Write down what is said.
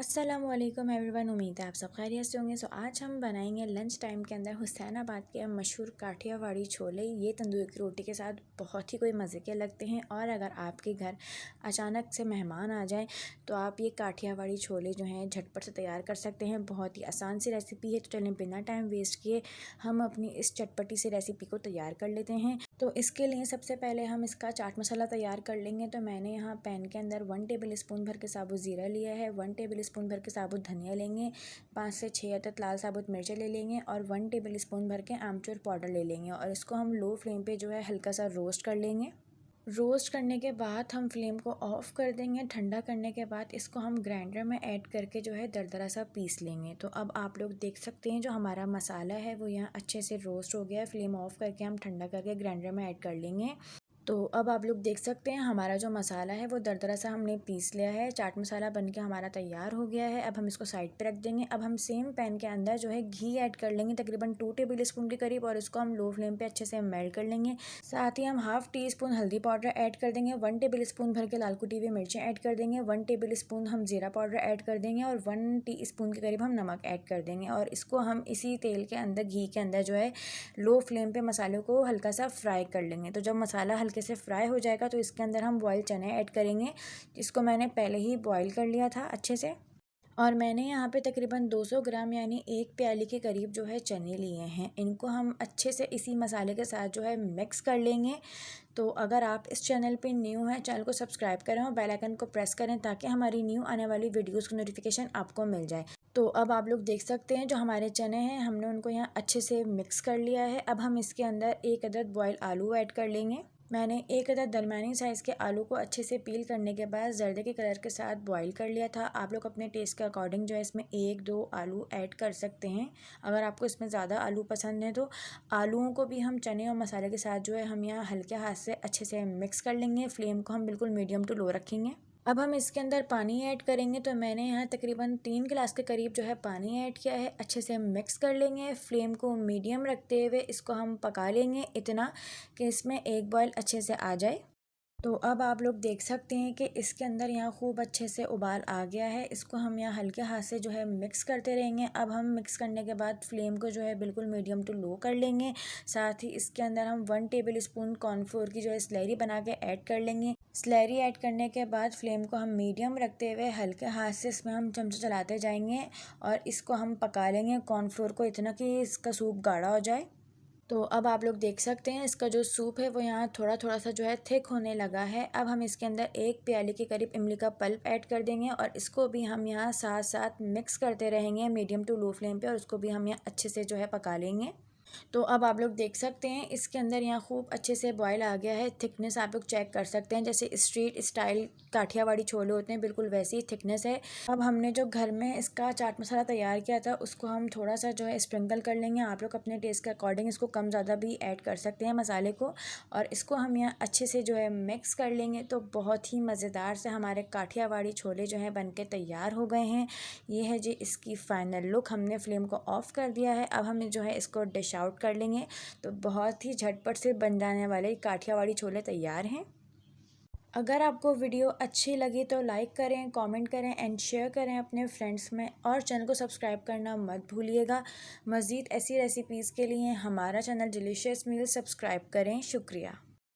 अस्सलामुअलैकुम एवरीवन। उम्मीद है आप सब खैरियत से होंगे। आज हम बनाएंगे लंच टाइम के अंदर हुसैनाबाद के मशहूर काठियावाड़ी छोले। ये तंदूर की रोटी के साथ बहुत ही कोई मज़े के लगते हैं। और अगर आपके घर अचानक से मेहमान आ जाए तो आप ये काठियावाड़ी छोले जो हैं झटपट से तैयार कर सकते हैं। बहुत ही आसान सी रेसिपी है। तो चलें बिना टाइम वेस्ट किए हम अपनी इस चटपटी सी रेसिपी को तैयार कर लेते हैं। तो इसके लिए सबसे पहले हम इसका चाट मसाला तैयार कर लेंगे। तो मैंने यहाँ पैन के अंदर 1 टेबल स्पून भर के साबुत ज़ीरा लिया है, 1 टेबल स्पून भर के साबुत धनिया लेंगे, 5 से 6 अदद लाल साबुत मिर्चें ले लेंगे और 1 टेबल स्पून भर के आमचूर पाउडर ले लेंगे। और इसको हम लो फ्लेम पे जो है हल्का सा रोस्ट कर लेंगे। रोस्ट करने के बाद हम फ्लेम को ऑफ़ कर देंगे। ठंडा करने के बाद इसको हम ग्राइंडर में ऐड करके जो है दरदरा सा पीस लेंगे। तो अब आप लोग देख सकते हैं जो हमारा मसाला है वो यहाँ अच्छे से रोस्ट हो गया है। फ्लेम ऑफ़ करके हम ठंडा करके ग्राइंडर में ऐड कर लेंगे। तो अब आप लोग देख सकते हैं हमारा जो मसाला है वो दरदरा सा हमने पीस लिया है। चाट मसाला बनके हमारा तैयार हो गया है। अब हम इसको साइड पे रख देंगे। अब हम सेम पैन के अंदर जो है घी ऐड कर लेंगे, तकरीबन 2 टेबल स्पून के करीब, और इसको हम लो फ्लेम पे अच्छे से मेल्ट कर लेंगे। साथ ही हम हाफ़ टी स्पून हल्दी पाउडर ऐड कर देंगे, 1 टेबल स्पून भर के लाल कुटी हुई मिर्चें ऐड कर देंगे, 1 टेबल स्पून हम ज़ीरा पाउडर ऐड कर देंगे और 1 टी स्पून के करीब हम नमक ऐड कर देंगे। और इसको हम इसी तेल के अंदर, घी के अंदर जो है लो फ्लेम पे मसाले को हल्का सा फ्राई कर लेंगे। तो जब मसाला हल्के से फ्राई हो जाएगा तो इसके अंदर हम बॉयल चने ऐड करेंगे। इसको मैंने पहले ही बॉयल कर लिया था अच्छे से। और मैंने यहाँ पे तकरीबन 200 ग्राम यानी 1 प्याली के करीब जो है चने लिए हैं। इनको हम अच्छे से इसी मसाले के साथ जो है मिक्स कर लेंगे। तो अगर आप इस चैनल पे न्यू हैं, चैनल को सब्सक्राइब करें और बेल आइकन को प्रेस करें ताकि हमारी न्यू आने वाली वीडियोस की नोटिफिकेशन आपको मिल जाए। तो अब आप लोग देख सकते हैं जो हमारे चने हैं हमने उनको यहाँ अच्छे से मिक्स कर लिया है। अब हम इसके अंदर 1 अदद बॉयल आलू ऐड कर लेंगे। मैंने 1 अदद दरमियानी साइज़ के आलू को अच्छे से पील करने के बाद जर्दे के कलर के साथ बॉईल कर लिया था। आप लोग अपने टेस्ट के अकॉर्डिंग जो है इसमें 1-2 आलू ऐड कर सकते हैं। अगर आपको इसमें ज़्यादा आलू पसंद है तो आलूओं को भी हम चने और मसाले के साथ जो है हम यहाँ हल्के हाथ से अच्छे से मिक्स कर लेंगे। फ्लेम को हम बिल्कुल मीडियम टू लो रखेंगे। अब हम इसके अंदर पानी ऐड करेंगे। तो मैंने यहाँ तकरीबन 3 गिलास के करीब जो है पानी ऐड किया है। अच्छे से मिक्स कर लेंगे। फ्लेम को मीडियम रखते हुए इसको हम पका लेंगे इतना कि इसमें एक बॉयल अच्छे से आ जाए। तो अब आप लोग देख सकते हैं कि इसके अंदर यहाँ खूब अच्छे से उबाल आ गया है। इसको हम यहाँ हल्के हाथ से जो है मिक्स करते रहेंगे। अब हम मिक्स करने के बाद फ्लेम को जो है बिल्कुल मीडियम टू लो कर लेंगे। साथ ही इसके अंदर हम 1 टेबल स्पून कॉर्नफ्लोर की जो है स्लरी बना के ऐड कर लेंगे। स्लरी ऐड करने के बाद फ्लेम को हम मीडियम रखते हुए हल्के हाथ से इसमें हम चमचा चलाते जाएंगे और इसको हम पका लेंगे कॉर्नफ्लोर को इतना कि इसका सूप गाढ़ा हो जाए। तो अब आप लोग देख सकते हैं इसका जो सूप है वो यहाँ थोड़ा थोड़ा सा जो है थिक होने लगा है। अब हम इसके अंदर 1 प्याली के करीब इमली का पल्प ऐड कर देंगे और इसको भी हम यहाँ साथ साथ मिक्स करते रहेंगे मीडियम टू लो फ्लेम पे, और उसको भी हम यहाँ अच्छे से जो है पका लेंगे। तो अब आप लोग देख सकते हैं इसके अंदर यहाँ खूब अच्छे से बॉयल आ गया है। थिकनेस आप लोग चेक कर सकते हैं, जैसे स्ट्रीट स्टाइल काठियावाड़ी छोले होते हैं बिल्कुल वैसी ही थिकनेस है। अब हमने जो घर में इसका चाट मसाला तैयार किया था उसको हम थोड़ा सा जो है स्प्रिंकल कर लेंगे। आप लोग अपने टेस्ट के अकॉर्डिंग इसको कम ज़्यादा भी ऐड कर सकते हैं मसाले को। और इसको हम यहाँ अच्छे से जो है मिक्स कर लेंगे। तो बहुत ही मज़ेदार से हमारे काठियावाड़ी छोले जो हैं बन के तैयार हो गए हैं। ये है जी इसकी फ़ाइनल लुक। हमने फ्लेम को ऑफ़ कर दिया है। अब हम जो है इसको डिश आउट कर लेंगे। तो बहुत ही झटपट से बन जाने वाले काठियावाड़ी छोले तैयार हैं। अगर आपको वीडियो अच्छी लगी तो लाइक करें, कमेंट करें एंड शेयर करें अपने फ्रेंड्स में, और चैनल को सब्सक्राइब करना मत भूलिएगा। मज़ीद ऐसी रेसिपीज़ के लिए हमारा चैनल डिलीशियस मील सब्सक्राइब करें। शुक्रिया।